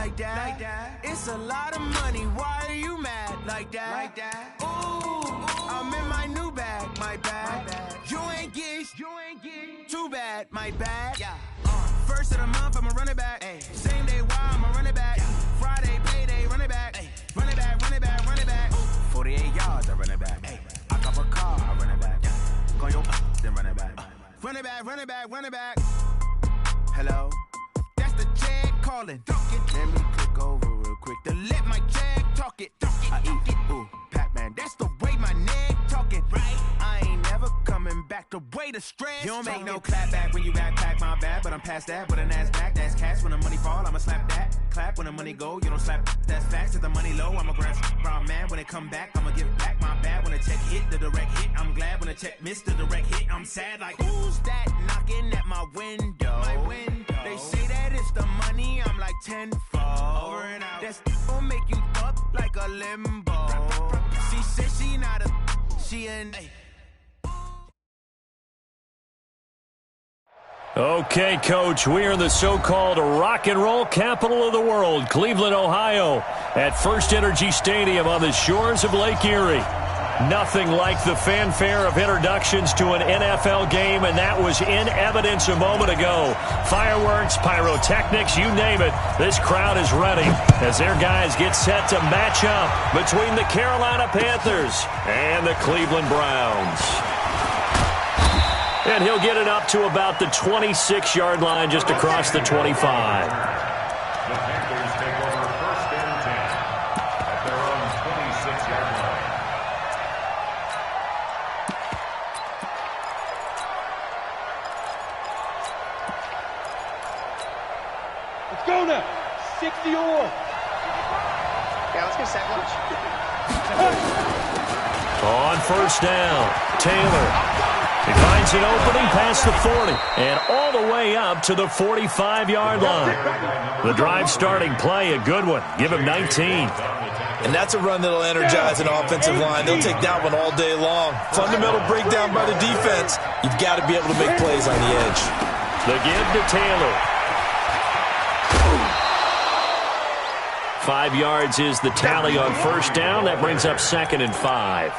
like that. It's a lot of money, why are you mad like that? Ooh, I'm in my new bag, my bad. You ain't get too bad, my bad. First of the month, I'ma run it back. Same day, why I'ma run it back. Friday, payday, run it back. Run it back, run it back, run it back. 48 yards, I run it back. I cop a car, I run it back. Go your then run it back. Run it back, run it back, run it back. Hello? That's the jag calling. Let me click over real quick to let my jag talk it. I eat it, ooh, Pac-Man. That's the way my neck talking. Right? I ain't never coming back the way the stress. You don't make no clap back when you backpack, my bad. But I'm past that with a NASDAQ. That's cash when the money fall, I'ma slap that. Clap when the money go, you don't slap. That's facts. If the money low, I'ma grab brown man. When it come back, I'ma give back my bad. When the check hit, the direct hit. I'm glad when the check missed the direct hit. I'm sad like, who's that knocking at my window? My window. They say that it's the money, I'm like tenfold. Over and out. That's gon' make you up like a limbo. She said she not a, she an. Okay, Coach, we are in the so-called rock and roll capital of the world, Cleveland, Ohio, at First Energy Stadium on the shores of Lake Erie. Nothing like the fanfare of introductions to an NFL game, and that was in evidence a moment ago. Fireworks, pyrotechnics, you name it. This crowd is ready as their guys get set to match up between the Carolina Panthers and the Cleveland Browns. And he'll get it up to about the 26-yard line just across the 25. The Panthers take over first and 10 at their own 26-yard line. Let's go now. 60 or. Yeah, let's get second lunch. On first down, Taylor. He finds an opening past the 40 and all the way up to the 45-yard line. The drive starting play, a good one. Give him 19. And that's a run that'll energize an offensive line. They'll take that one all day long. Fundamental breakdown by the defense. You've got to be able to make plays on the edge. The give to Taylor. 5 yards is the tally on first down. That brings up 2nd and 5.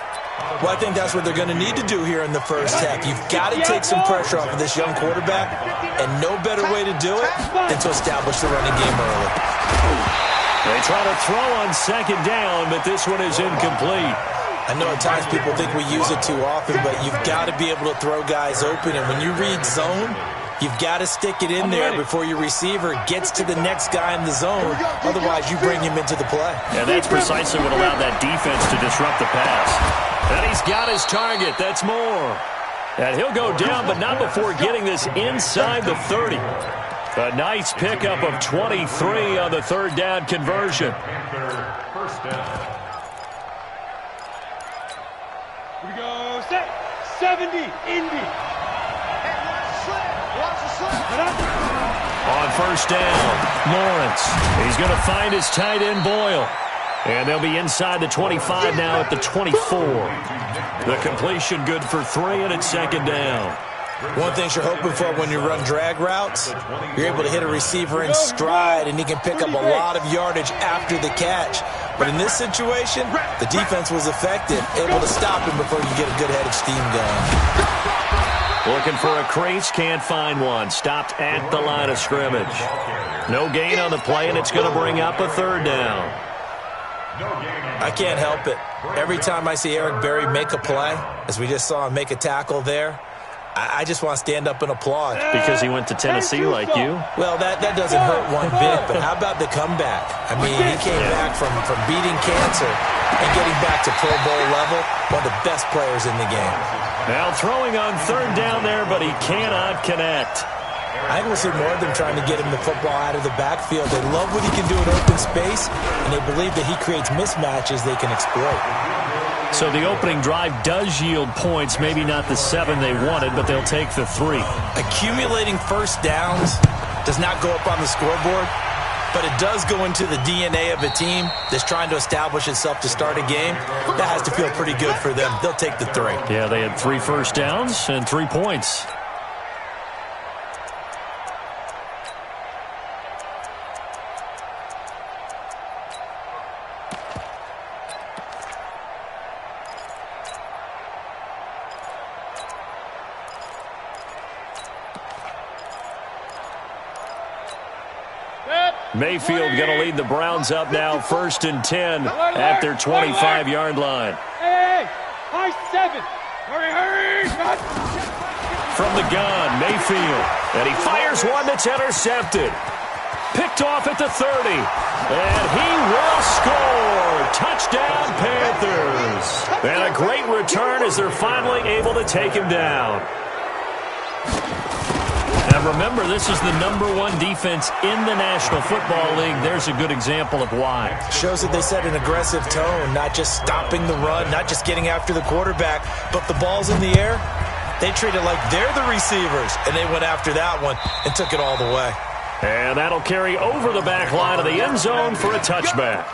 Well, I think that's what they're going to need to do here in the first half. You've got to take some pressure off of this young quarterback, and no better way to do it than to establish the running game early. They try to throw on second down, but this one is incomplete. I know at times people think we use it too often, but you've got to be able to throw guys open, and when you read zone, you've got to stick it in there before your receiver gets to the next guy in the zone. Otherwise, you bring him into the play. And that's precisely what allowed that defense to disrupt the pass. And he's got his target. That's Moore. And he'll go down, but not before getting this inside the 30. A nice pickup of 23 on the third down conversion. First down. Here we go. Set. 70. Indy. On first down, Lawrence. He's going to find his tight end, Boyle. And they'll be inside the 25 now at the 24. The completion good for 3, and it's second down. One thing you're hoping for when you run drag routes, you're able to hit a receiver in stride, and he can pick up a lot of yardage after the catch. But in this situation, the defense was effective, able to stop him before you get a good head of steam going. Looking for a crease, can't find one. Stopped at the line of scrimmage. No gain on the play, and it's going to bring up a third down. I can't help it. Every time I see Eric Berry make a play, as we just saw him make a tackle there, I just want to stand up and applaud. Because he went to Tennessee like you? Well, that doesn't hurt one bit, but how about the comeback? I mean, he came back from beating cancer and getting back to Pro Bowl level, one of the best players in the game. Now throwing on third down there, but he cannot connect. I think we'll see more of them trying to get him the football out of the backfield. They love what he can do in open space, and they believe that he creates mismatches they can exploit. So the opening drive does yield points, maybe not the 7 they wanted, but they'll take the 3. Accumulating first downs does not go up on the scoreboard, but it does go into the DNA of a team that's trying to establish itself to start a game. That has to feel pretty good for them. They'll take the 3. Yeah, they had 3 first downs and 3 points. Mayfield going to lead the Browns up now, 1st and 10 at their 25-yard line. Hey, high 7. Hurry. From the gun, Mayfield. And he fires one that's intercepted. Picked off at the 30. And he will score. Touchdown, Panthers. And a great return as they're finally able to take him down. Now remember, this is the #1 defense in the National Football League. There's a good example of why. Shows that they set an aggressive tone, not just stopping the run, not just getting after the quarterback, but the ball's in the air. They treat it like they're the receivers, and they went after that one and took it all the way. And that'll carry over the back line of the end zone for a touchback.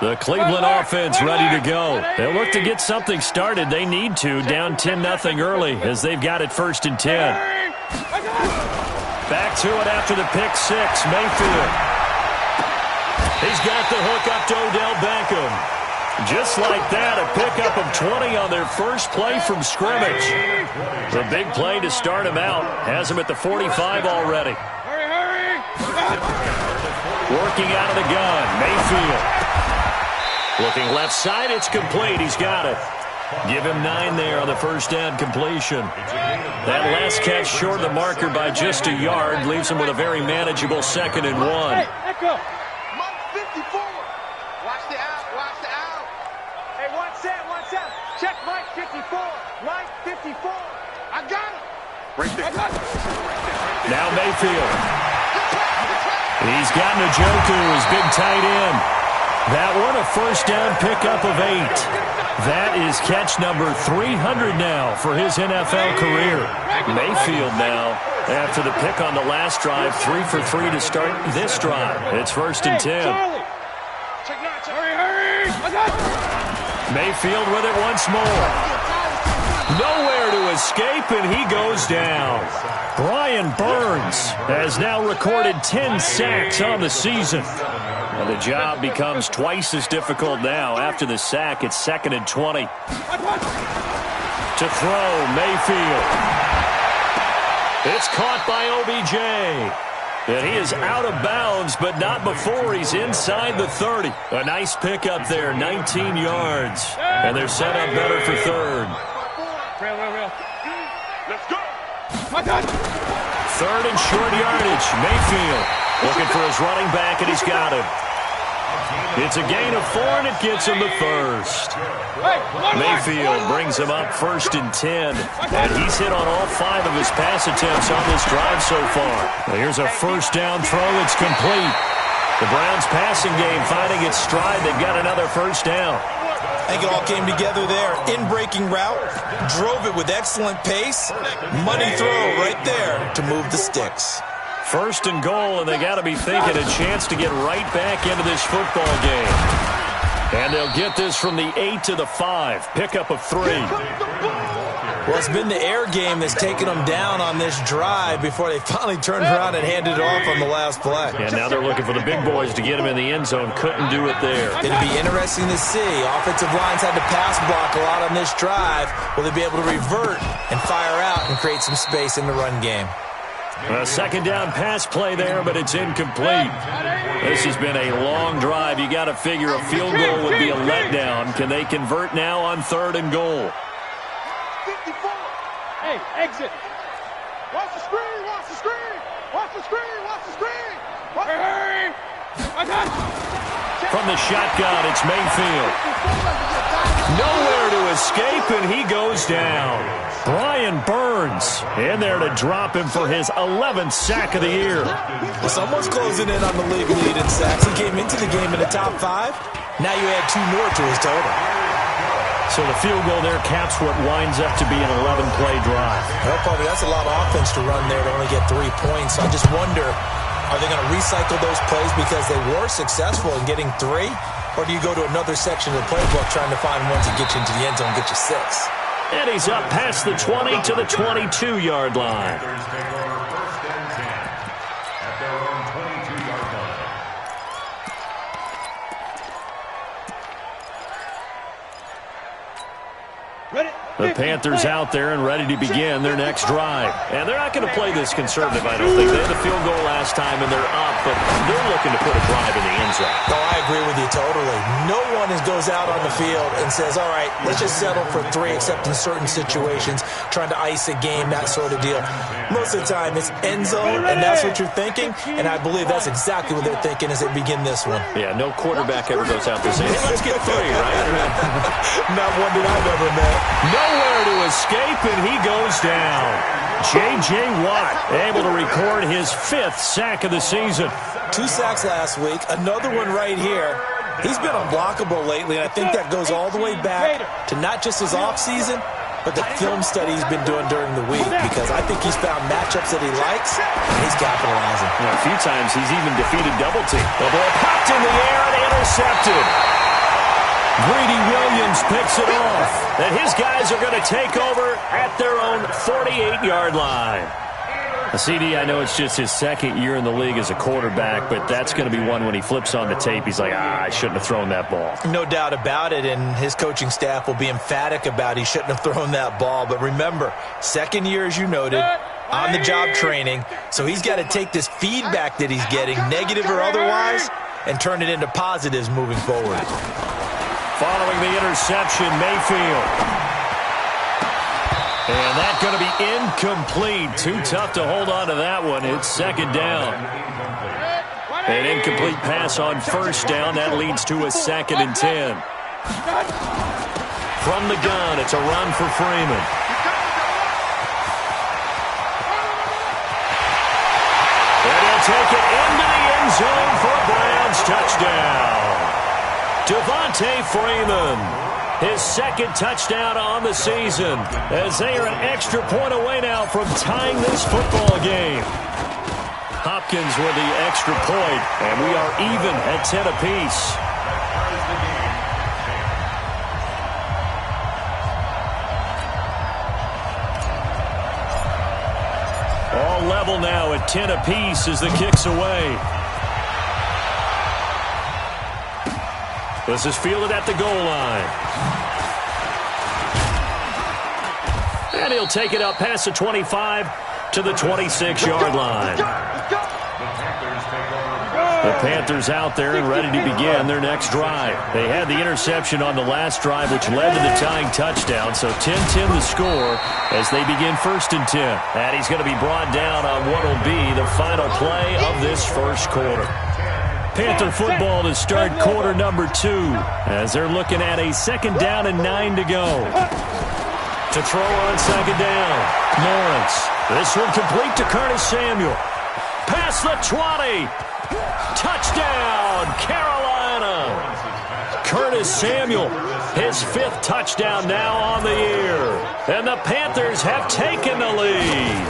The Cleveland offense ready to go. They'll look to get something started. They need to, down 10-0 early as they've got it 1st and 10. Back to it after the pick 6, Mayfield. He's got the hook up to Odell Beckham. Just like that, a pickup of 20 on their first play from scrimmage. The big play to start him out. Has him at the 45 already. Working out of the gun, Mayfield. Looking left side, it's complete. He's got it. Give him 9 there on the first down completion. That last catch short of the marker by just a yard leaves him with a very manageable 2nd and 1. Hey, echo. Mike 54. Watch the out. Hey, one set. Check Mike 54. Mike 54. I got it. Right there. Now Mayfield. He's got Njoku, his big tight end. That one a first down pickup of 8. That is catch number 300 now for his NFL career. Mayfield now, after the pick on the last drive, 3 for 3 to start this drive. It's 1st and 10. Hurry. Mayfield with it once more. Nowhere to escape, and he goes down. Brian Burns has now recorded 10 sacks on the season. And the job becomes twice as difficult now. After the sack, it's 2nd and 20. To throw, Mayfield. It's caught by OBJ. And he is out of bounds, but not before he's inside the 30. A nice pickup there, 19 yards. And they're set up better for 3rd. Real. Let's go. 3rd and short yardage. Mayfield looking for his running back, and he's got him. It's a gain of 4, and it gets him the 1st. Mayfield brings him up 1st and 10, and he's hit on all 5 of his pass attempts on this drive so far. Well, here's a first down throw. It's complete. The Browns passing game finding its stride. They've got another first down. I think it all came together there. In-breaking route, drove it with excellent pace. Money throw right there to move the sticks. 1st and goal, and they got to be thinking a chance to get right back into this football game. And they'll get this from the 8 to the 5. Pickup of 3. Well, it's been the air game that's taken them down on this drive before they finally turned around and handed it off on the last play. And now they're looking for the big boys to get him in the end zone. Couldn't do it there. It'll be interesting to see. Offensive lines had to pass block a lot on this drive. Will they be able to revert and fire out and create some space in the run game? A 2nd down pass play there, but it's incomplete. This has been a long drive. You got to figure a field goal would be a letdown. Can they convert now on 3rd and goal? 54. Hey, exit. Watch the screen. Hurry. From the shotgun, it's Mayfield. Nowhere to escape, and he goes down. Brian Burns in there to drop him for his 11th sack of the year. Someone's closing in on the league lead in sacks. He came into the game in the top 5. Now you add 2 more to his total. So the field goal there caps what winds up to be an 11-play drive. Well, Bobby, that's a lot of offense to run there to only get 3 points. I just wonder, are they going to recycle those plays because they were successful in getting 3? Or do you go to another section of the playbook trying to find ones that get you into the end zone and get you 6? And he's up past the 20 to the 22-yard line. Ready? The Panthers out there and ready to begin their next drive. And they're not going to play this conservative, I don't think. They had a field goal last time, and they're up, but they're looking to put a drive in the end zone. No, I agree with you totally. No one goes out on the field and says, all right, let's just settle for 3, except in certain situations, trying to ice a game, that sort of deal. Most of the time, it's end zone, and that's what you're thinking, and I believe that's exactly what they're thinking as they begin this one. Yeah, no quarterback ever goes out there saying, hey, let's get 3, right? Not one that I've ever met. Nowhere to escape, and he goes down. J.J. Watt able to record his 5th sack of the season. 2 sacks last week, another one right here. He's been unblockable lately, and I think that goes all the way back to not just his offseason, but the film study he's been doing during the week, because I think he's found matchups that he likes, and he's capitalizing. A few times he's even defeated double team. The ball popped in the air and intercepted. Greedy Williams picks it off, and his guys are going to take over at their own 48-yard line. CD, I know it's just his 2nd year in the league as a quarterback, but that's going to be one when he flips on the tape, he's like, I shouldn't have thrown that ball. No doubt about it, and his coaching staff will be emphatic about he shouldn't have thrown that ball. But remember, 2nd year, as you noted, on-the-job training, so he's got to take this feedback that he's getting, negative or otherwise, and turn it into positives moving forward. Following the interception, Mayfield. And that's going to be incomplete. Too tough to hold on to that one. It's 2nd down. An incomplete pass on 1st down. That leads to a 2nd and 10. From the gun, it's a run for Freeman. And he'll take it into the end zone for a Browns touchdown. Devontae Freeman. His 2nd touchdown on the season, as they are an extra point away now from tying this football game. Hopkins with the extra point, and we are even at 10 apiece. All level now at 10 apiece as the kick's away. This is fielded at the goal line. And he'll take it up past the 25 to the 26-yard line. The Panthers out there and ready to begin their next drive. They had the interception on the last drive, which led to the tying touchdown. So 10-10 the score as they begin 1st and 10. And he's going to be brought down on what will be the final play of this 1st quarter. Panther football to start quarter number 2 as they're looking at a 2nd down and 9 to go. To throw on 2nd down, Lawrence. This one complete to Curtis Samuel. Past the 20. Touchdown, Carolina. Curtis Samuel, his 5th touchdown now on the year. And the Panthers have taken the lead.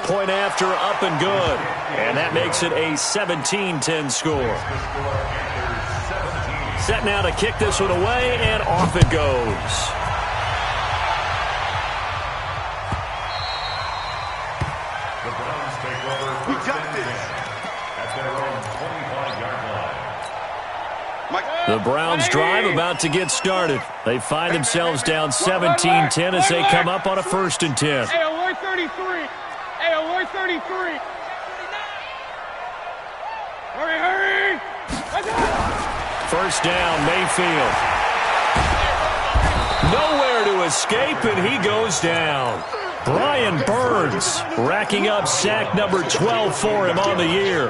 Point after, up and good. And that makes it a 17-10 score. Set now to kick this one away, and off it goes. The Browns take over first and 10 at their own 25-yard line. The Browns drive about to get started. They find themselves down 17-10 as they come up on a 1st and 10. Hey, alert 33. Hey, alert 33. Hurry, hurry. Let's go. 1st down, Mayfield. Nowhere to escape, and he goes down. Brian Burns racking up sack number 12 for him on the year.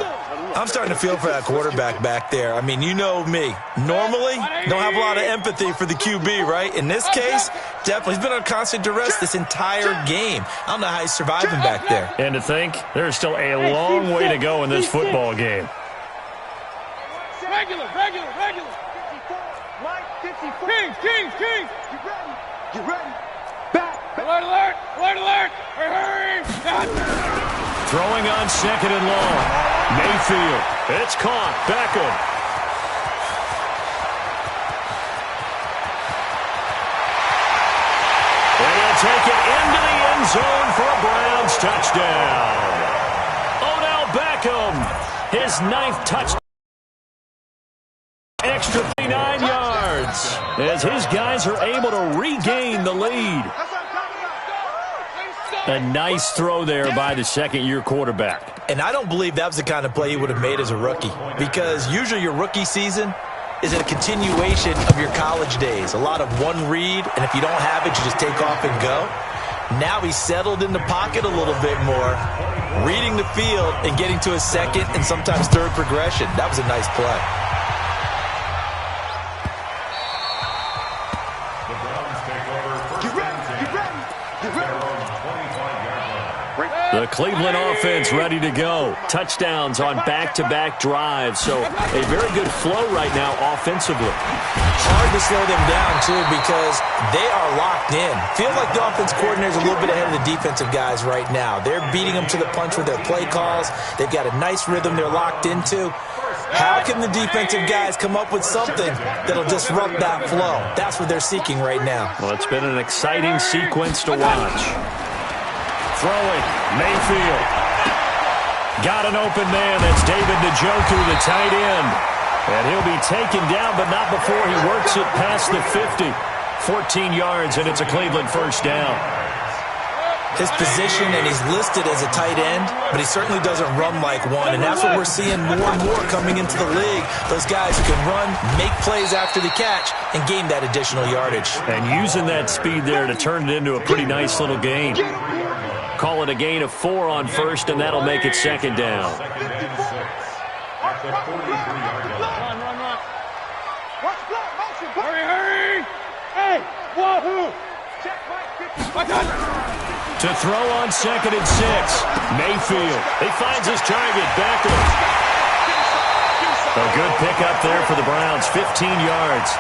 I'm starting to feel for that quarterback back there. I mean, you know me. Normally, don't have a lot of empathy for the QB, right? In this case, definitely. He's been on constant duress this entire game. I don't know how he's surviving back there. And to think, there's still a long way to go in this football game. Regular. 54. Mike, 54. Kings. Get ready. Back. Alert. Hurry. Throwing on 2nd and long. Mayfield. It's caught. Beckham. And he'll take it into the end zone for a Browns touchdown. Odell Beckham, his 9th touchdown. Extra 9 yards. offense as his guys are able to regain the lead. A nice throw there by the second-year quarterback. And I don't believe that was the kind of play he would have made as a rookie, because usually your rookie season is a continuation of your college days. A lot of one read, and if you don't have it, you just take off and go. Now he's settled in the pocket a little bit more, reading the field and getting to his second and sometimes third progression. That was a nice play. The Cleveland offense ready to go. Touchdowns on back-to-back drives. So a very good flow right now offensively. Hard to slow them down, too, because they are locked in. Feel like the offense coordinator is a little bit ahead of the defensive guys right now. They're beating them to the punch with their play calls. They've got a nice rhythm they're locked into. How can the defensive guys come up with something that'll disrupt that flow? That's what they're seeking right now. Well, it's been an exciting sequence to watch. Throwing, Mayfield. Got an open man. That's David Njoku, the tight end. And he'll be taken down, but not before he works it past the 50. 14 yards, and it's a Cleveland first down. His position, and he's listed as a tight end, but he certainly doesn't run like one, and that's what we're seeing more and more coming into the league. Those guys who can run, make plays after the catch, and gain that additional yardage. And using that speed there to turn it into a pretty nice little gain. Call it a gain of 4 on first, and that'll make it second down. Hurry! Hey, wahoo! To throw on 2nd and 6. Mayfield. He finds his target. Beckham. A good pickup there for the Browns. 15 yards.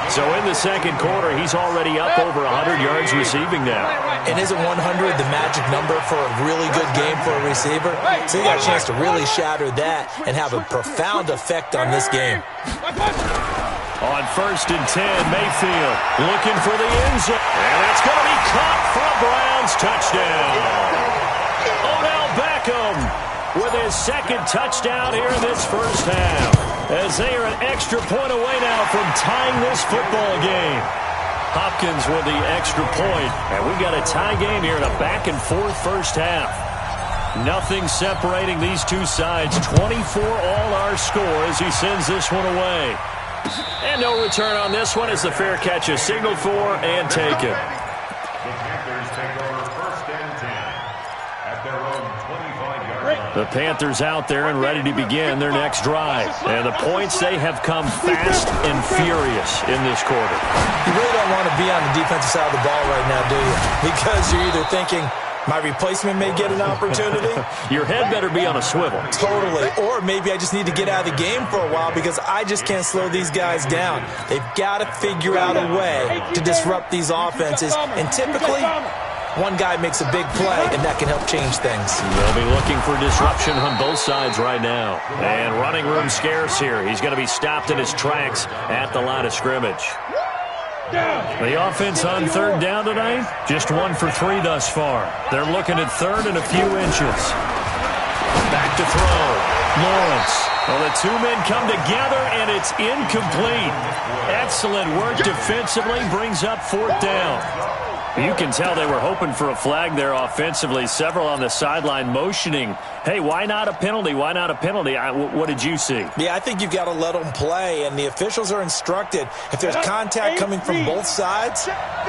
So in the second quarter, he's already up over 100 yards receiving now. And isn't 100 the magic number for a really good game for a receiver? So he got a chance to really shatter that and have a profound effect on this game. On 1st and 10, Mayfield looking for the end zone. And that's going to be caught for a Browns touchdown. Odell Beckham with his second touchdown here in this first half, as they are an extra point away now from tying this football game. Hopkins with the extra point, and we got a tie game here in a back-and-forth first half. Nothing separating these two sides. 24 all our score as he sends this one away. And no return on this one as the fair catch is signaled for and taken. The Panthers take over 1st and 10 at their own 25-yard line. The Panthers out there and ready to begin their next drive. And the points, they have come fast and furious in this quarter. You really don't want to be on the defensive side of the ball right now, do you? Because you're either thinking, my replacement may get an opportunity. Your head better be on a swivel. Totally. Or maybe I just need to get out of the game for a while because I just can't slow these guys down. They've got to figure out a way to disrupt these offenses. And typically, one guy makes a big play, and that can help change things. They'll be looking for disruption on both sides right now. And running room scarce here. He's going to be stopped in his tracks at the line of scrimmage. The offense on 3rd down tonight, just 1 for 3 thus far. They're looking at 3rd and a few inches. Back to throw. Lawrence. Well, the two men come together, and it's incomplete. Excellent work defensively, brings up 4th down. You can tell they were hoping for a flag there offensively. Several on the sideline motioning, hey, why not a penalty? Why not a penalty? What did you see? Yeah, I think you've got to let them play, and the officials are instructed. If there's contact coming from both sides,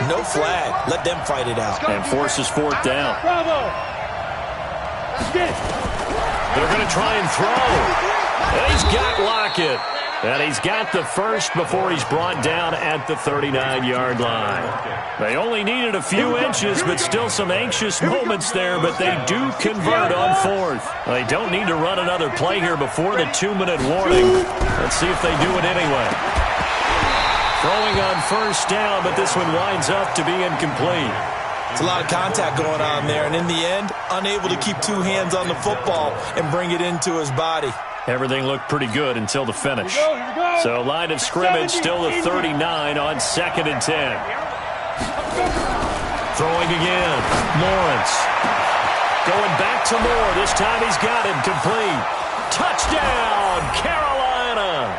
no flag. Let them fight it out. And forces 4th down. Bravo! They're going to try and throw. And he's got Lockett. And he's got the first before he's brought down at the 39-yard line. They only needed a few inches, but still some anxious moments there, but they do convert on 4th. They don't need to run another play here before the 2-minute warning. Let's see if they do it anyway. Throwing on 1st down, but this one winds up to be incomplete. It's a lot of contact going on there, and in the end, unable to keep 2 hands on the football and bring it into his body. Everything looked pretty good until the finish. So line of scrimmage still the 39 on 2nd and 10. Throwing again. Lawrence. Going back to Moore. This time he's got him complete. Touchdown, Carolina.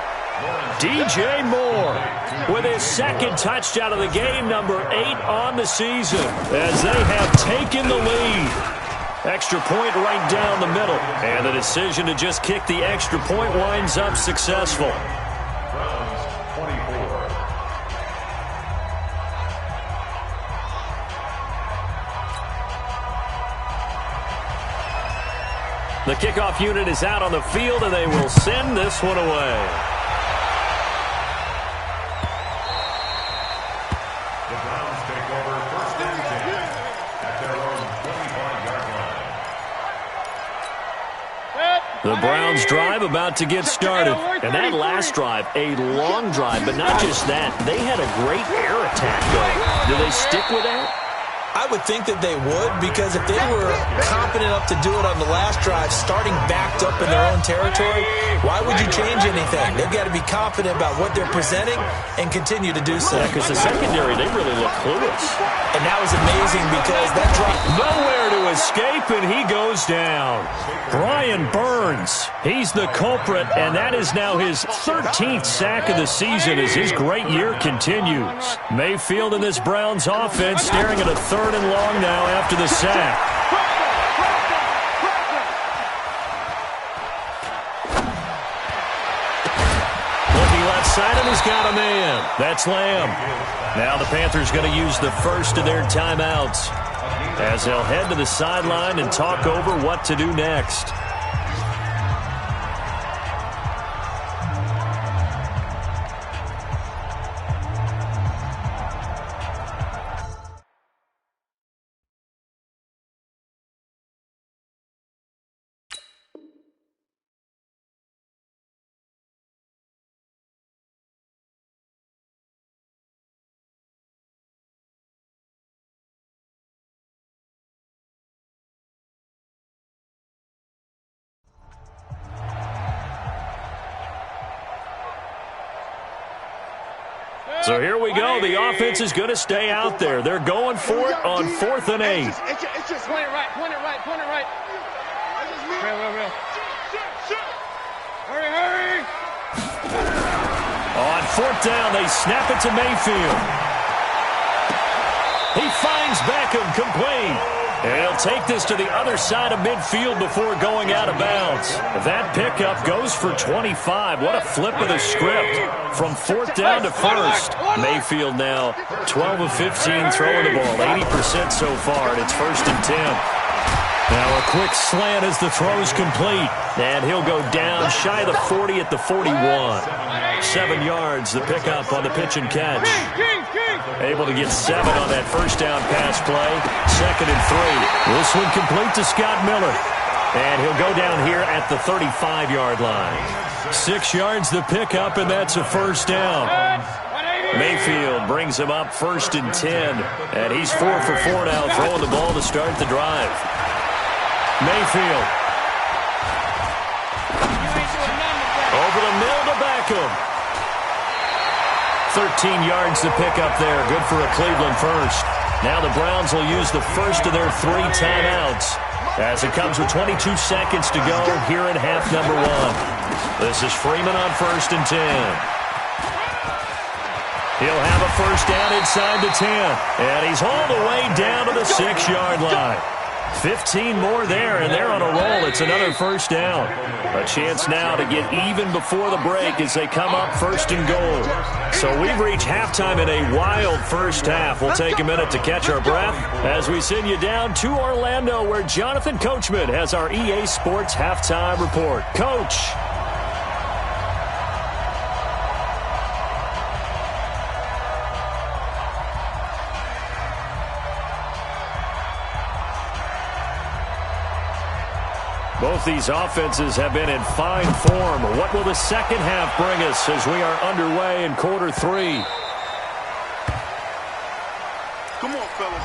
DJ Moore with his second touchdown of the game, number 8 on the season, as they have taken the lead. Extra point right down the middle. And the decision to just kick the extra point winds up successful. Browns 24. The kickoff unit is out on the field, and they will send this one away. The Browns take over first and 10 at their own 25-yard line. The Browns drive about to get started. And that last drive, a long drive, but not just that. They had a great air attack going. Do they stick with that? I would think that they would, because if they were confident enough to do it on the last drive, starting backed up in their own territory, why would you change anything? They've got to be confident about what they're presenting and continue to do so. Yeah, because the secondary, they really look clueless. And that was amazing because that drop... Nowhere to escape, and he goes down. Brian Burns, he's the culprit, and that is now his 13th sack of the season as his great year continues. Mayfield and this Browns offense staring at a 3rd and long now after the sack. Looking left side, and he's got a man. That's Lamb. Now the Panthers going to use the first of their timeouts as they'll head to the sideline and talk over what to do next. So here we go. The offense is going to stay out there. They're going for it on 4th and 8. It's just point it right. Real. Hurry. On 4th down, they snap it to Mayfield. He finds Beckham complete. And he'll take this to the other side of midfield before going out of bounds. That pickup goes for 25. What a flip of the script from 4th down to 1st. Mayfield now 12 of 15 throwing the ball, 80% so far, and it's 1st and 10. Now a quick slant as the throw's complete. And he'll go down shy of the 40 at the 41. 7 yards, the pickup on the pitch and catch. Able to get 7 on that 1st down pass play. 2nd and 3. This one complete to Scott Miller. And he'll go down here at the 35-yard line. 6 yards the pickup, and that's a 1st down. Mayfield brings him up 1st and 10. And he's 4 for 4 now, throwing the ball to start the drive. Mayfield. Over the middle to Beckham. 13 yards to pick up there. Good for a Cleveland first. Now the Browns will use the first of their 3 timeouts as it comes with 22 seconds to go here in half number 1. This is Freeman on 1st and 10. He'll have a 1st down inside the 10. And he's all the way down to the 6-yard line. 15 more there, and they're on a roll. It's another 1st down. A chance now to get even before the break as they come up 1st and goal. So we've reached halftime in a wild first half. We'll take a minute to catch our breath as we send you down to Orlando, where Jonathan Coachman has our EA Sports halftime report. Coach. Both these offenses have been in fine form. What will the second half bring us as we are underway in quarter 3? Come on, fellas.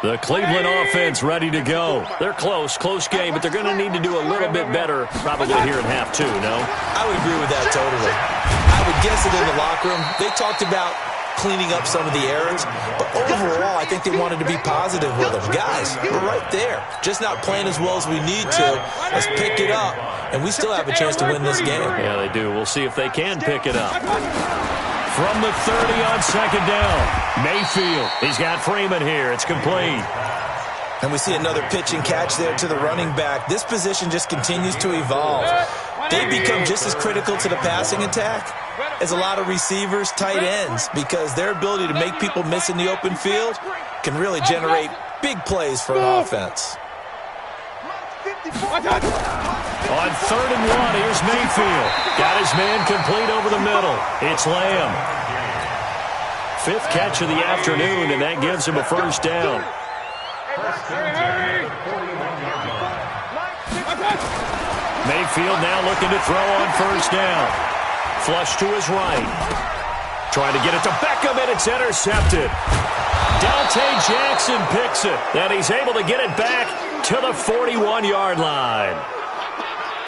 The Cleveland offense ready to go. They're close game, but they're going to need to do a little bit better probably here in half 2, no? I would agree with that totally. I would guess that in the locker room, they talked about cleaning up some of the errors. But overall, I think they wanted to be positive with them. Guys, we're right there. Just not playing as well as we need to. Let's pick it up, and we still have a chance to win this game. Yeah, they do. We'll see if they can pick it up. From the 30 on second down, Mayfield. He's got Freeman here. It's complete. And we see another pitch and catch there to the running back. This position just continues to evolve. They become just as critical to the passing attack as a lot of receivers, tight ends, because their ability to make people miss in the open field can really generate big plays for an offense. On 3rd and 1, here's Mayfield. Got his man complete over the middle. It's Lamb. 5th catch of the afternoon, and that gives him a first down. Mayfield now looking to throw on first down. Flush to his right. Trying to get it to Beckham, and it's intercepted. Dante Jackson picks it, and he's able to get it back to the 41-yard line.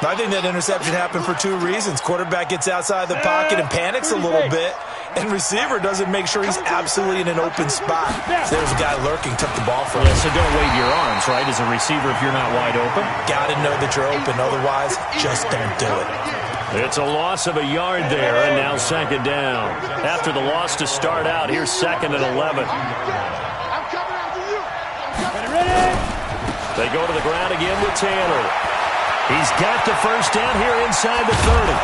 I think that interception happened for 2 reasons. Quarterback gets outside the pocket and panics a little bit, and receiver doesn't make sure he's absolutely in an open spot. So there's a guy lurking, took the ball from him. Yeah, so don't wave your arms, right, as a receiver if you're not wide open? Got to know that you're open. Otherwise, just don't do it. It's a loss of a yard there, and now second down. After the loss to start out, here's 2nd and 11. They go to the ground again with Taylor. He's got the first down here inside the 30.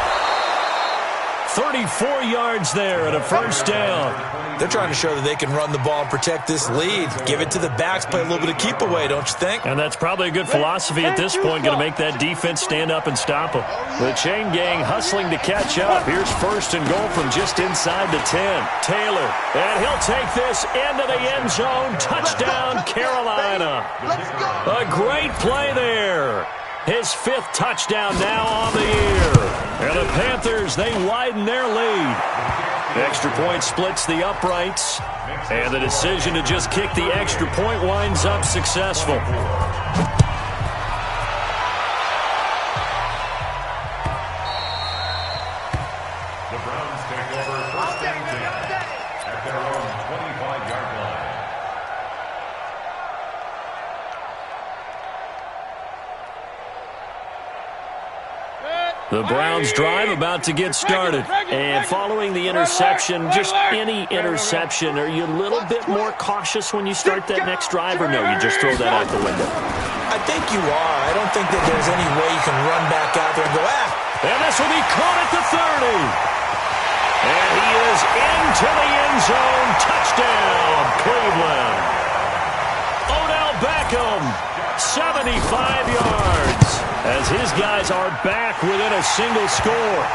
34 yards there and a first down. They're trying to show that they can run the ball and protect this lead. Give it to the backs, play a little bit of keep away, don't you think? And that's probably a good philosophy at this point, going to make that defense stand up and stop them. The chain gang hustling to catch up. Here's 1st and goal from just inside the 10. Taylor, and he'll take this into the end zone. Touchdown, Carolina. A great play there. His 5th touchdown now on the year. And the Panthers, they widen their lead. The extra point splits the uprights. And the decision to just kick the extra point winds up successful. The Browns take over 1st and 10 at their own 25-yard line. The Browns drive about to get started. And following the interception, just any interception, are you a little bit more cautious when you start that next drive, or no, you just throw that out the window? I think you are. I don't think that there's any way you can run back out there and go, And this will be caught at the 30. And he is into the end zone. Touchdown, Cleveland. Odell Beckham, 75 yards. As his guys are back within a single score.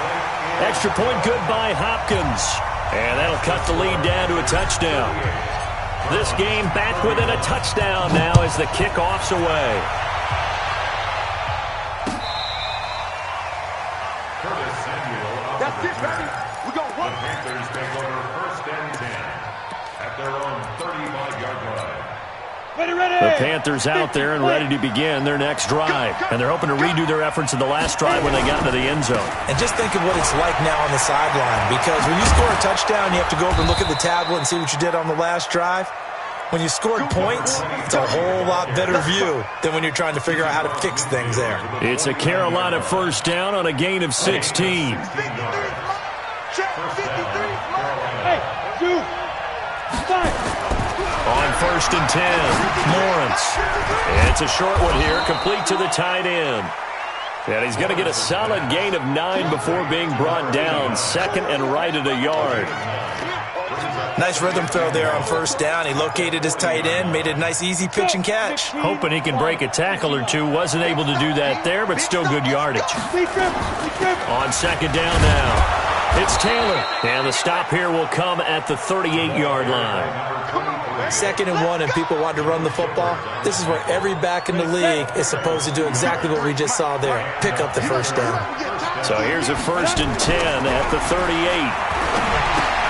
Extra point good by Hopkins. And that'll cut the lead down to a touchdown. This game back within a touchdown now as the kickoff's away. Curtis Samuel. That's it, baby. We're going to The Panthers take over 1st and 10 at their own 35-yard line. The Panthers out there and ready to begin their next drive. And they're hoping to redo their efforts in the last drive when they got into the end zone. And just think of what it's like now on the sideline. Because when you score a touchdown, you have to go over and look at the tablet and see what you did on the last drive. When you scored points, it's a whole lot better view than when you're trying to figure out how to fix things there. It's a Carolina first down on a gain of 16. On 1st and 10, Lawrence. And it's a short one here, complete to the tight end. And he's going to get a solid gain of 9 before being brought down. 2nd and right at a yard. Nice rhythm throw there on 1st down. He located his tight end, made a nice easy pitch and catch. Hoping he can break a tackle or two. Wasn't able to do that there, but still good yardage. On 2nd down now. It's Taylor. And the stop here will come at the 38-yard line. 2nd and 1 and people want to run the football. This is where every back in the league is supposed to do exactly what we just saw there. Pick up the first down. So here's a 1st and 10 at the 38.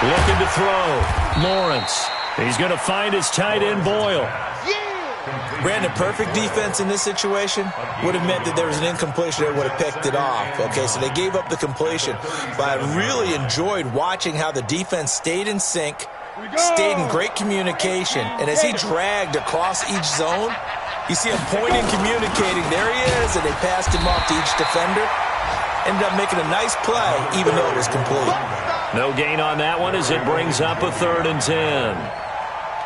Looking to throw. Lawrence. He's going to find his tight end, Boyle. Brandon, perfect defense in this situation would have meant that there was an incompletion. They would have picked it off. Okay, so they gave up the completion. But I really enjoyed watching how the defense stayed in sync, stayed in great communication. And as he dragged across each zone, you see him pointing, communicating. There he is, and they passed him off to each defender. Ended up making a nice play, even though it was complete. No gain on that one as it brings up a 3rd and 10.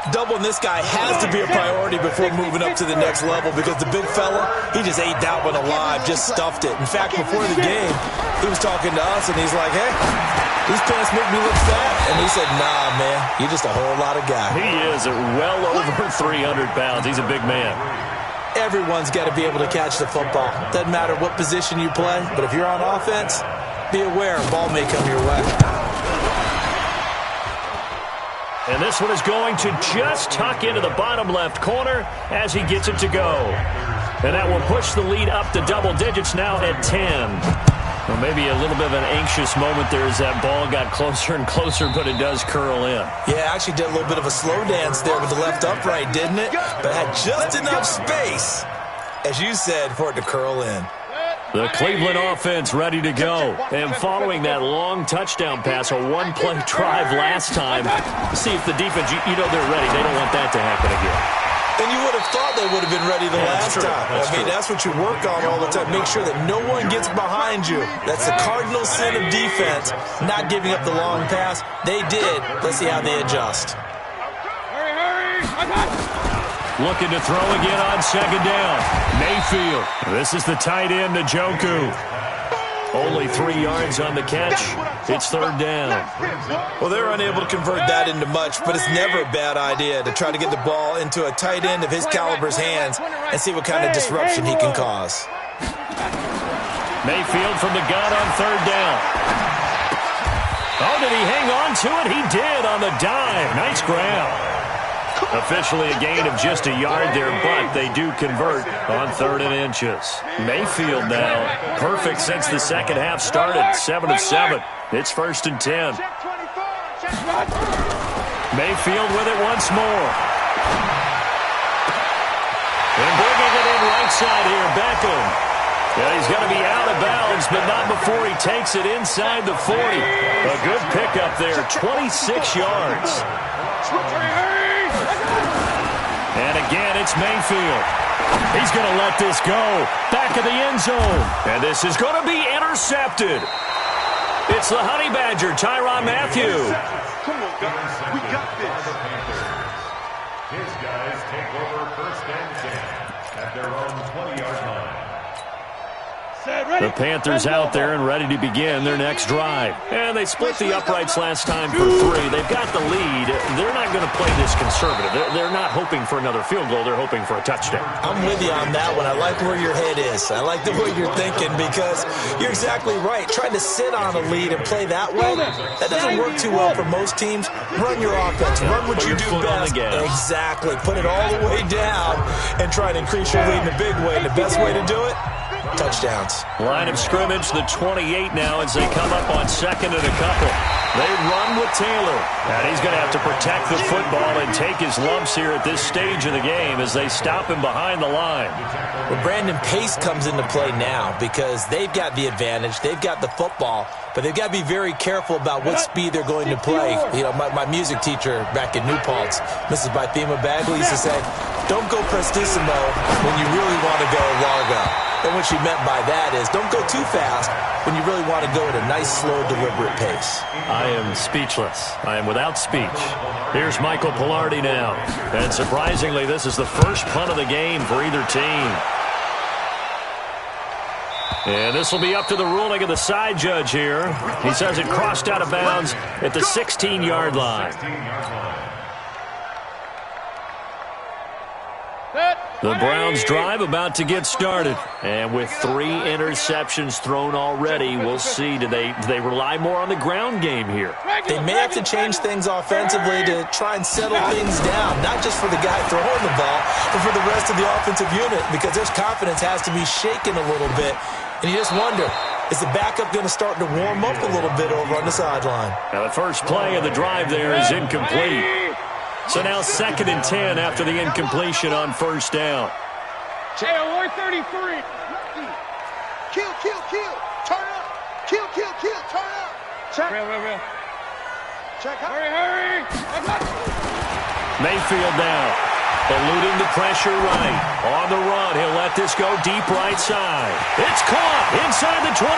Doubling this guy has to be a priority before moving up to the next level because the big fella, he just ate that one alive, just stuffed it. In fact, before the game, he was talking to us, and he's like, hey, these pants make me look fat. And he said, nah, man, you're just a whole lot of guy. He is well over 300 pounds. He's a big man. Everyone's got to be able to catch the football. Doesn't matter what position you play, but if you're on offense, be aware a ball may come your way. And this one is going to just tuck into the bottom left corner as he gets it to go. And that will push the lead up to double digits now at 10. Well, maybe a little bit of an anxious moment there as that ball got closer and closer, but it does curl in. Yeah, actually did a little bit of a slow dance there with the left upright, didn't it? But had just enough space, as you said, for it to curl in. The Cleveland offense ready to go. And following that long touchdown pass, a one-play drive last time, see if the defense, you know they're ready. They don't want that to happen again. And you would have thought they would have been ready the last time. That's what you work on all the time. Make sure that no one gets behind you. That's the cardinal sin of defense, not giving up the long pass. They did. Let's see how they adjust. Hurry! I got it. Looking to throw again on 2nd down. Mayfield. This is the tight end, Njoku. Only 3 yards on the catch. It's 3rd down. Well, they're unable to convert that into much, but it's never a bad idea to try to get the ball into a tight end of his caliber's hands and see what kind of disruption he can cause. Mayfield from the gun on 3rd down. Oh, did he hang on to it? He did on the dive. Nice grab. Officially a gain of just a yard there, but they do convert on 3rd and inches. Mayfield now, perfect since the second half started, 7 of 7. It's 1st and 10. Mayfield with it once more. And bringing it in right side here, Beckham. Yeah, he's going to be out of bounds, but not before he takes it inside the 40. A good pickup there, 26 yards. And again, it's Mayfield. He's going to let this go. Back of the end zone. And this is going to be intercepted. It's the Honey Badger, Tyrann Mathieu. Come on, guys. We got this. His guys take over 1st and 10 at their own 20-yard line. The Panthers out there and ready to begin their next drive. And they split the uprights last time for 3. They've got the lead. They're not going to play this conservative. They're not hoping for another field goal. They're hoping for a touchdown. I'm with you on that one. I like where your head is. I like the way you're thinking because you're exactly right. Trying to sit on a lead and play that way, that doesn't work too well for most teams. Run your offense. Run what you do best. Exactly. Put it all the way down and try to increase your lead in a big way. And the best way to do it, touchdowns. Line of scrimmage, the 28 now as they come up on 2nd and a couple. They run with Taylor. And he's going to have to protect the football and take his lumps here at this stage of the game as they stop him behind the line. Well, Brandon Pace comes into play now because they've got the advantage. They've got the football, but they've got to be very careful about what speed they're going to play. You know, my music teacher back in New Paltz, Mrs. Bythema Bagley, used to say, don't go prestissimo when you really want to go largo. And what she meant by that is don't go too fast when you really want to go at a nice, slow, deliberate pace. I am speechless. I am without speech. Here's Michael Palardy now. And surprisingly, this is the first punt of the game for either team. And this will be up to the ruling of the side judge here. He says it crossed out of bounds at the 16-yard line. The Browns drive about to get started. And with 3 interceptions thrown already, we'll see. Do they rely more on the ground game here? They may have to change things offensively to try and settle things down, not just for the guy throwing the ball, but for the rest of the offensive unit, because their confidence has to be shaken a little bit. And you just wonder, is the backup going to start to warm up a little bit over on the sideline? Now the first play of the drive there is incomplete. So now 2nd and 10 after the incompletion on 1st down. JOR 33. Kill, kill, kill. Turn up. Kill, kill, kill. Turn up. Check. Real. Hurry! Mayfield now, eluding the pressure right. On the run, he'll let this go deep right side. It's caught inside the 25.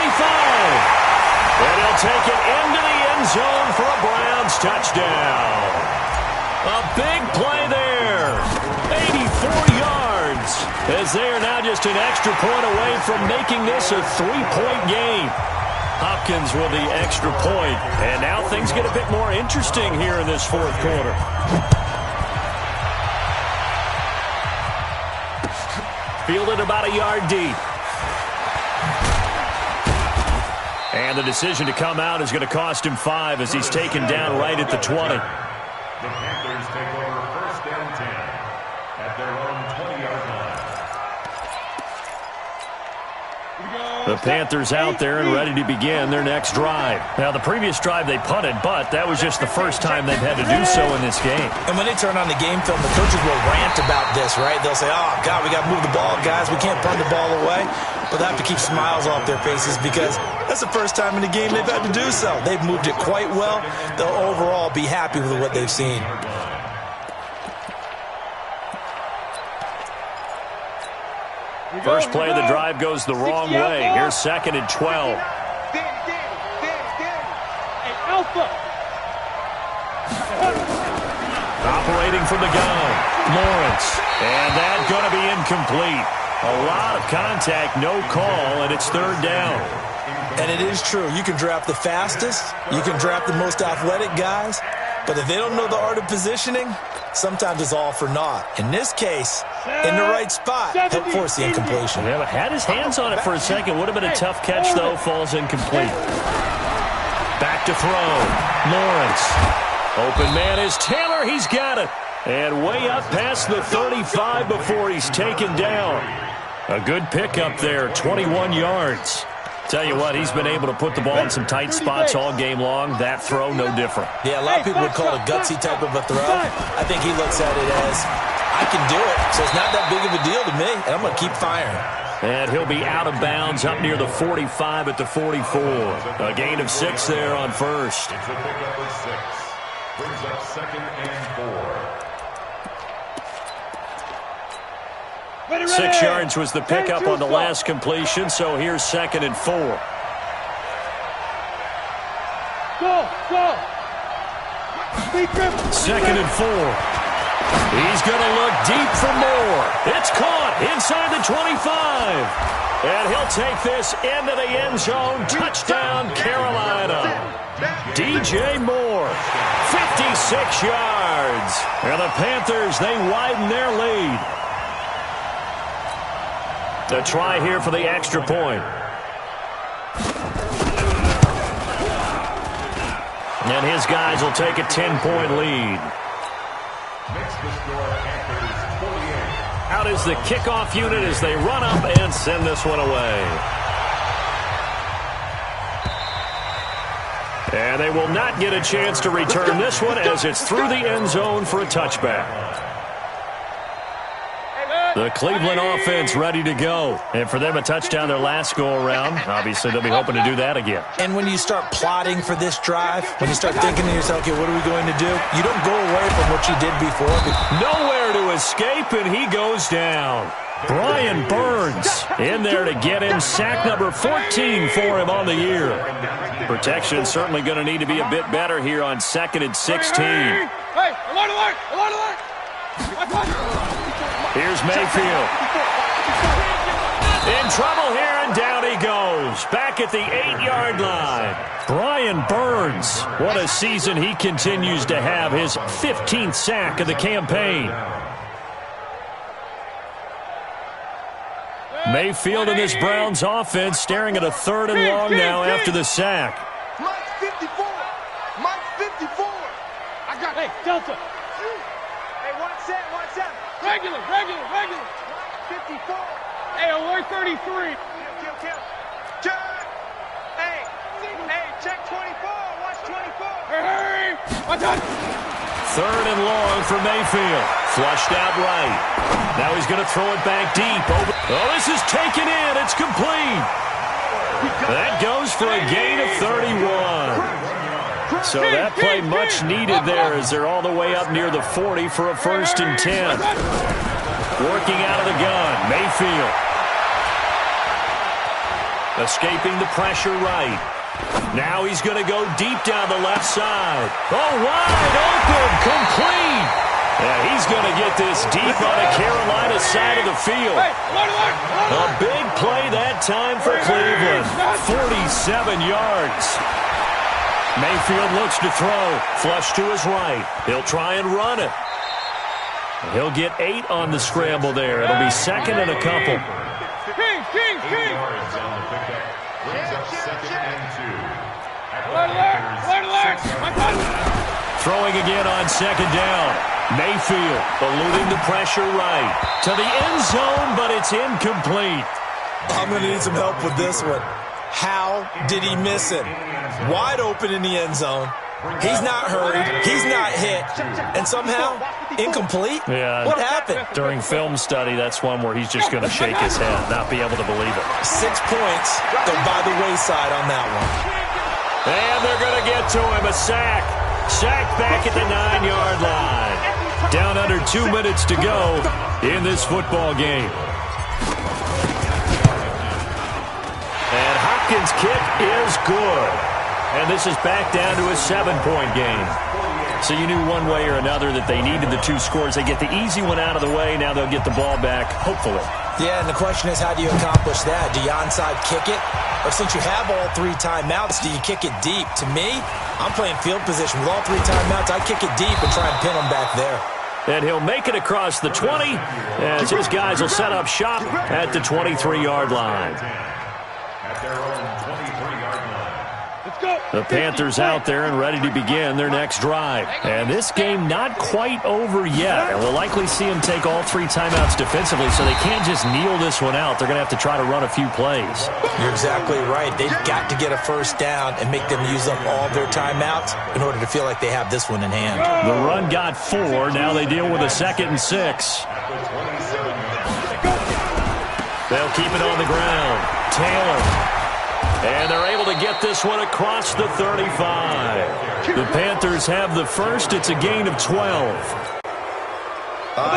And he'll take it into the end zone for a Browns touchdown. A big play there. 84 yards. As they are now just an extra point away from making this a 3-point game. Hopkins with the extra point. And now things get a bit more interesting here in this fourth quarter. Fielded about a yard deep. And the decision to come out is going to cost him 5 as he's taken down right at the 20. The Panthers take over first and 10 at their own 20-yard line. The Panthers out there and ready to begin their next drive. Now, the previous drive they punted, but that was just the first time they've had to do so in this game. And when they turn on the game film, the coaches will rant about this, right? They'll say, oh, God, we got to move the ball, guys. We can't punt the ball away. But they have to keep smiles off their faces because that's the first time in the game they've had to do so. They've moved it quite well. They'll overall be happy with what they've seen. First play of the drive goes the wrong way. Here's 2nd and 12. Alpha. Operating from the gun, Lawrence. And that's going to be incomplete. A lot of contact, no call, and it's 3rd down. And it is true. You can draft the fastest. You can draft the most athletic guys. But if they don't know the art of positioning, sometimes it's all for naught. In this case, in the right spot, help force the incompletion. Yeah, but had his hands on it for a second. Would have been a tough catch, though. Falls incomplete. Back to throw. Lawrence. Open man is Taylor. He's got it. And way up past the 35 before he's taken down. A good pickup there, 21 yards. Tell you what, he's been able to put the ball in some tight spots all game long. That throw, no different. Yeah, a lot of people would call it a gutsy type of a throw. I think he looks at it as, I can do it, so it's not that big of a deal to me, and I'm going to keep firing. And he'll be out of bounds up near the 45 at the 44. A gain of 6 there on first. It's a pickup of 6. Brings up 2nd and 4. 6 yards was the pickup on the last completion, so here's 2nd and 4. Go! 2nd and 4. He's going to look deep for more. It's caught inside the 25. And he'll take this into the end zone. Touchdown, Carolina. DJ Moore, 56 yards. And the Panthers, they widen their lead. A try here for the extra point. And his guys will take a 10-point lead. Makes the score Panthers 48. Out is the kickoff unit as they run up and send this one away. And they will not get a chance to return this one as it's through the end zone for a touchback. The Cleveland offense ready to go. And for them, a touchdown their last go-around. Obviously, they'll be hoping to do that again. And when you start plotting for this drive, when you start thinking to yourself, okay, what are we going to do? You don't go away from what you did before. Nowhere to escape, and he goes down. Brian Burns in there to get him. Sack number 14 for him on the year. Protection certainly going to need to be a bit better here on 2nd and 16. Hey, alert! Here's Mayfield. In trouble here, and down he goes. Back at the 8-yard line. Brian Burns, what a season he continues to have. His 15th sack of the campaign. Mayfield and this Browns offense staring at a 3rd and long now after the sack. Mike 54. Mike 54. I got it. Hey, Delta. Hey, 1 set. Regular. 54. Hey, alert 33. Kill. Hey, check 24. Watch 24. Hurry. Watch out. 3rd and long for Mayfield. Flushed out right. Now he's going to throw it back deep. Oh, this is taken in. It's complete. That goes for a gain of 31. So that play much needed there as they're all the way up near the 40 for a 1st and 10. Working out of the gun, Mayfield. Escaping the pressure right. Now he's going to go deep down the left side. Oh, wide open, complete. Yeah, he's going to get this deep on the Carolina side of the field. A big play that time for Cleveland. 47 yards. Mayfield looks to throw. Flush to his right. He'll try and run it. He'll get 8 on the scramble there. It'll be 2nd and a couple. Throwing again on 2nd down. Mayfield eluding the pressure right. To the end zone, but it's incomplete. I'm going to need some help with this one. How did he miss it? Wide open in the end zone. He's not hurried. He's not hit. And somehow, incomplete? Yeah. What happened? During film study, that's one where he's just going to shake his head, not be able to believe it. 6 points go by the wayside on that one. And they're going to get to him. A sack. Sack back at the 9-yard line. Down under 2 minutes to go in this football game. And Hopkins' kick is good. And this is back down to a 7-point game. So you knew one way or another that they needed the 2 scores. They get the easy one out of the way. Now they'll get the ball back, hopefully. Yeah, and the question is, how do you accomplish that? Do you onside kick it? Or since you have all 3 timeouts, do you kick it deep? To me, I'm playing field position. With all 3 timeouts, I kick it deep and try and pin them back there. And he'll make it across the 20 as his guys will set up shop at the 23-yard line. At their own 23-yard line. The Panthers out there and ready to begin their next drive. And this game not quite over yet. And we'll likely see them take all 3 timeouts defensively, so they can't just kneel this one out. They're going to have to try to run a few plays. You're exactly right. They've got to get a 1st down and make them use up all their timeouts in order to feel like they have this one in hand. The run got 4. Now they deal with a 2nd and 6. They'll keep it on the ground. Taylor. And they're able to get this one across the 35. The Panthers have the 1st. It's a gain of 12.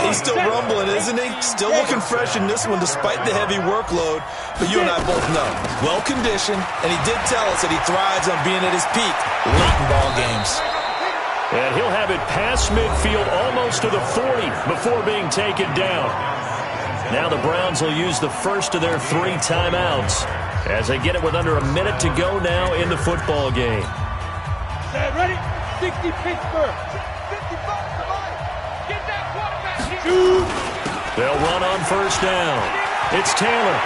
He's still rumbling, isn't he? Still looking fresh in this one despite the heavy workload. But you and I both know, well-conditioned, and he did tell us that he thrives on being at his peak late in ball games. And he'll have it past midfield almost to the 40 before being taken down. Now the Browns will use the 1st of their 3 timeouts as they get it with under a minute to go now in the football game. Ready? 60 Pittsburgh. 55, come on. Get that quarterback here. They'll run on 1st down. It's Taylor.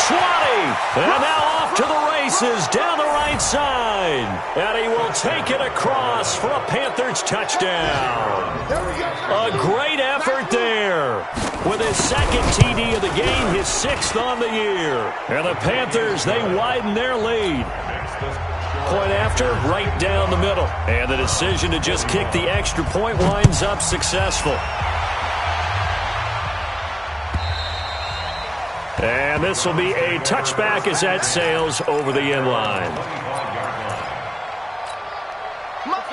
20. And now off to the races down the right side. And he will take it across for a Panthers touchdown. A great effort there. With his 2nd TD of the game, his 6th on the year. And the Panthers, they widen their lead. Point after, right down the middle. And the decision to just kick the extra point winds up successful. And this will be a touchback as that sails over the end line.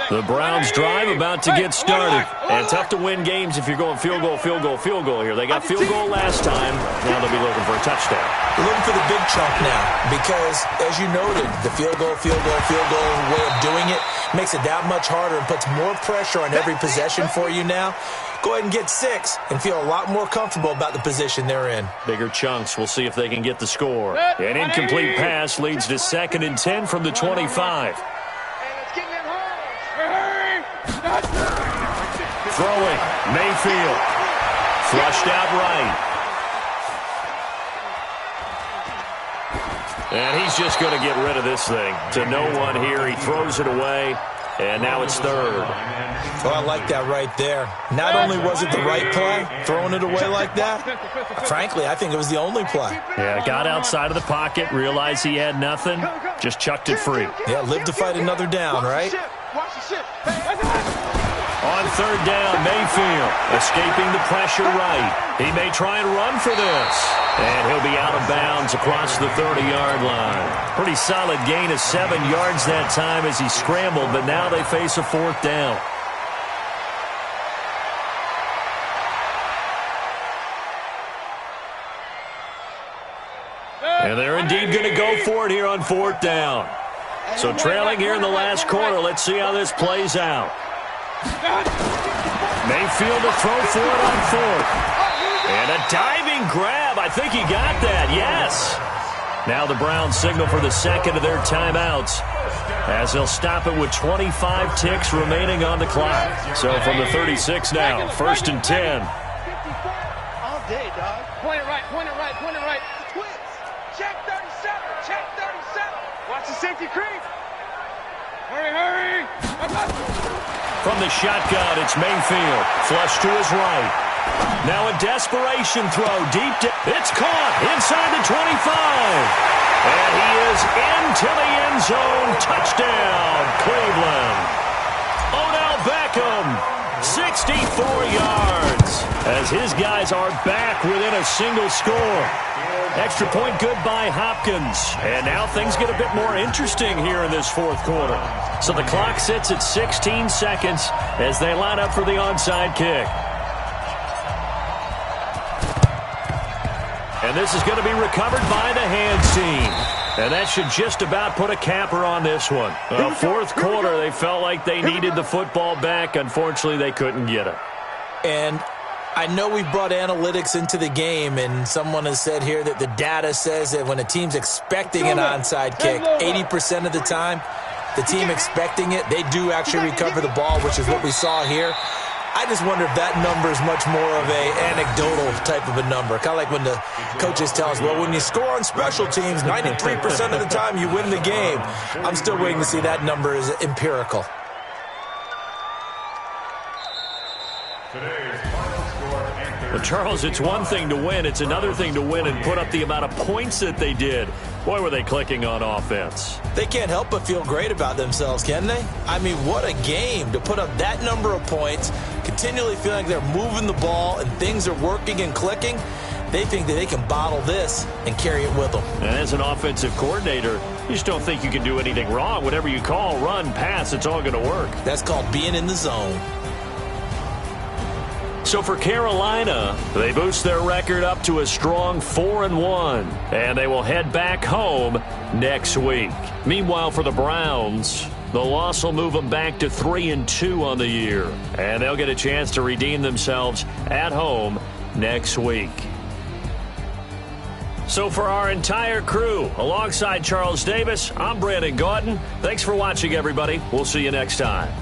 The Browns drive about to get started. And tough to win games if you're going field goal, field goal, field goal here. They got field goal last time. Now they'll be looking for a touchdown. They're looking for the big chunk now because, as you noted, the field goal way of doing it makes it that much harder and puts more pressure on every possession for you now. Go ahead and get 6 and feel a lot more comfortable about the position they're in. Bigger chunks. We'll see if they can get the score. An incomplete pass leads to 2nd and 10 from the 25. Throwing, Mayfield. Flushed out right. And he's just going to get rid of this thing. To no one here. He throws it away. And now it's 3rd. Oh, I like that right there. Not only was it the right play, throwing it away like that, frankly, I think it was the only play. Yeah, got outside of the pocket, realized he had nothing, just chucked it free. Yeah, live to fight another down, right? On On third down, Mayfield escaping the pressure right. He may try and run for this. And he'll be out of bounds across the 30-yard line. Pretty solid gain of 7 yards that time as he scrambled, but now they face a fourth down. And they're indeed going to go for it here on fourth down. So trailing here in the last quarter, let's see how this plays out. Mayfield to throw for it on fourth. And a diving grab. I think he got that, yes. Now the Browns signal for the second of their timeouts as they'll stop it with 25 ticks remaining on the clock. So from the 36 now, 1st and 10. All day, dog. Point it right, point it right, point it right. The Twins. Check 37, check 37. Watch the safety creep. Hurry, hurry. From the shotgun, it's Mayfield. Flush to his right. Now a desperation throw deep. It's caught inside the 25. And he is into the end zone. Touchdown, Cleveland. Odell Beckham, 64 yards. As his guys are back within a single score. Extra point good by Hopkins. And now things get a bit more interesting here in this fourth quarter. So the clock sits at 16 seconds as they line up for the onside kick. And this is going to be recovered by the hands team. And that should just about put a capper on this one. Fourth quarter, they felt like they needed the football back. Unfortunately, they couldn't get it. And I know we brought analytics into the game, and someone has said here that the data says that when a team's expecting an onside kick, 80% of the time, the team expecting it, they do actually recover the ball, which is what we saw here. I just wonder if that number is much more of a anecdotal type of a number. Kind of like when the coaches tell us, well, when you score on special teams, 93% of the time you win the game. I'm still waiting to see that number is empirical. Well, Charles, it's one thing to win. It's another thing to win and put up the amount of points that they did. Boy, were they clicking on offense. They can't help but feel great about themselves, can they? I mean, what a game to put up that number of points, continually feeling like they're moving the ball and things are working and clicking. They think that they can bottle this and carry it with them. And as an offensive coordinator, you just don't think you can do anything wrong. Whatever you call, run, pass, it's all going to work. That's called being in the zone. So for Carolina, they boost their record up to a strong 4-1, and they will head back home next week. Meanwhile, for the Browns, the loss will move them back to 3-2 on the year, and they'll get a chance to redeem themselves at home next week. So for our entire crew, alongside Charles Davis, I'm Brandon Gaudin. Thanks for watching, everybody. We'll see you next time.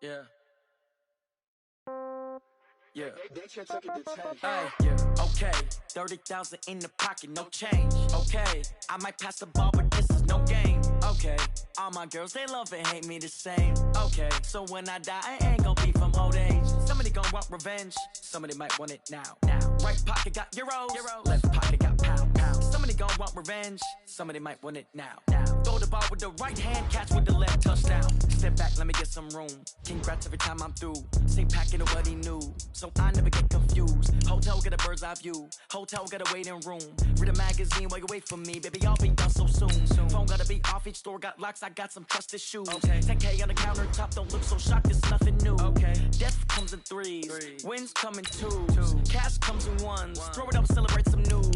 Yeah. Yeah. They should take it to 10. Hey, yeah. Okay. 30,000 in the pocket, no change. Okay. I might pass the ball, but this is no game. Okay. All my girls, they love and hate me the same. Okay. So when I die, I ain't gon' be from old age. Somebody gon' want revenge. Somebody might want it now. Right pocket got euros. Left pocket got pound. Somebody gon' want revenge. Somebody might want it now. Throw the ball with the right hand, catch with the left, touchdown. Step back, let me get some room. Congrats every time I'm through. Same packet of what he knew, so I never get confused. Hotel get a bird's eye view. Hotel got a waiting room. Read a magazine while you wait for me, baby. I'll be done so soon. Phone gotta be off, each store got locks. I got some trusted shoes. 10K on the countertop, don't look so shocked. It's nothing new. Death comes in threes, wins come in twos. Cash comes in ones. Throw it up, celebrate some news.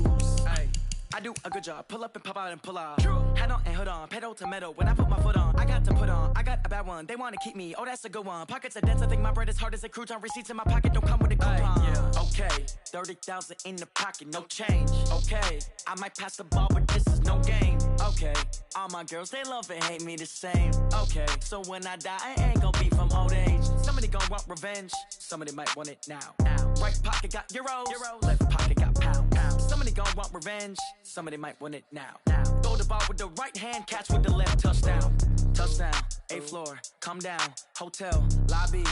I do a good job, pull up and pop out and pull off. Head on and hood on, pedal to metal. When I put my foot on, I got to put on. I got a bad one, they wanna keep me. Oh, that's a good one. Pockets are dense, I think my bread is hard as a crouton. Receipts in my pocket don't come with a coupon. Okay, 30,000 in the pocket, no change. Okay, I might pass the ball, but this is no game. Okay, all my girls, they love and hate me the same. Okay, so when I die, I ain't gon' be from old age. Somebody gon' want revenge. Somebody might want it now. Right pocket got euros. Left pocket got pound. Somebody gon' want revenge. Somebody might want it now. Throw the ball with the right hand, catch with the left, touchdown. Touchdown, 8th floor, come down. Hotel, lobby.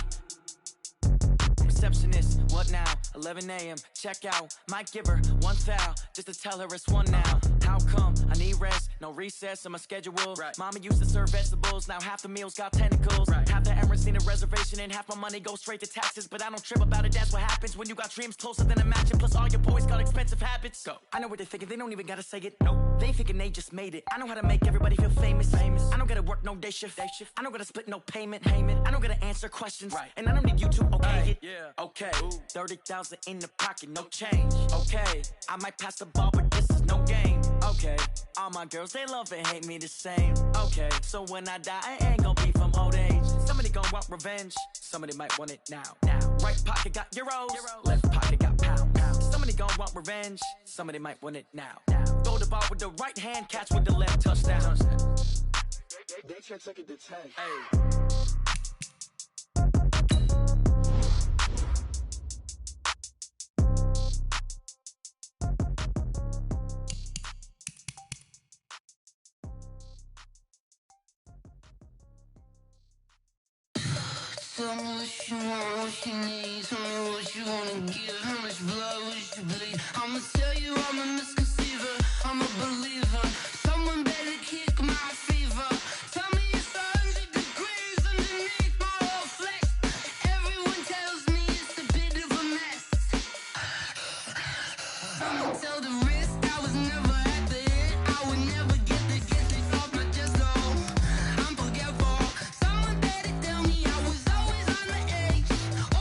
Receptionist, what now? 11 a.m., check out. Might give her one foul, just to tell her it's one now. How come? I need rest, no recess in my schedule. Mama used to serve vegetables, now half the meals got tentacles. Half the Emirates need a reservation and half my money goes straight to taxes. But I don't trip about it, that's what happens when you got dreams closer than a match. And plus all your boys got expensive habits. Go. I know what they're thinking, they don't even gotta say it. Nope. They thinking they just made it. I know how to make everybody feel famous. I don't gotta work no day shift. I don't gotta split no payment. I don't gotta answer questions. And I don't need you to okay it. Okay, 30,000 in the pocket, no change. Okay, I might pass the ball, but this is no game. Okay, all my girls, they love and hate me the same. Okay, so when I die, I ain't gon' be from old age. Somebody gon' want revenge. Somebody might want it now. Right pocket got euros. Left pocket got pound. Somebody gon' want revenge. Somebody might want it now. Throw the ball with the right hand, catch with the left, touchdown. They should take it to 10. Tell me what you want, what you need. Tell me what you wanna give. How much blood would you bleed? I'ma tell you I'm a misconceiver. I'm a believer. Someone better kick my fever. Tell me it's 100 degrees underneath my whole flesh. Everyone tells me it's a bit of a mess. Someone tell the risk I was never at the end. I would never get it off my chest, though. I'm forgetful. Someone better tell me I was always on the edge.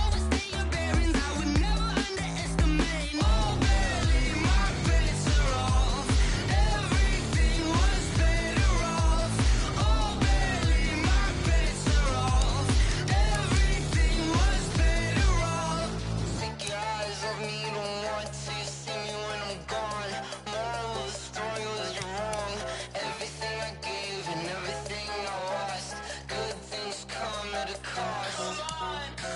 Overstay your bearings, I would never underestimate. Oh, barely, my bets are off. Everything was better off. Oh, barely, my bets are off. Everything was better off. Take your eyes off me, you don't want to see me when I'm gone. Moral of the story was you're wrong. Everything I gave and everything I lost. Good things come at a cost.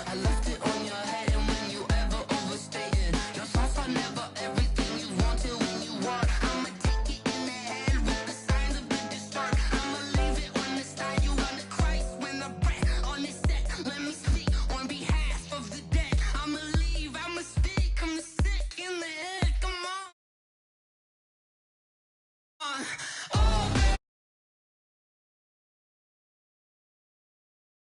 I left it on your head, and when you ever overstated, your thoughts are never everything you wanted when you want. I'ma take it in the head with the signs of the disturbed. I'ma leave it on the side. You on the Christ when I breath on this set. Let me speak on behalf of the dead. I'ma leave, I'ma speak. I'm sick in the head. Come on.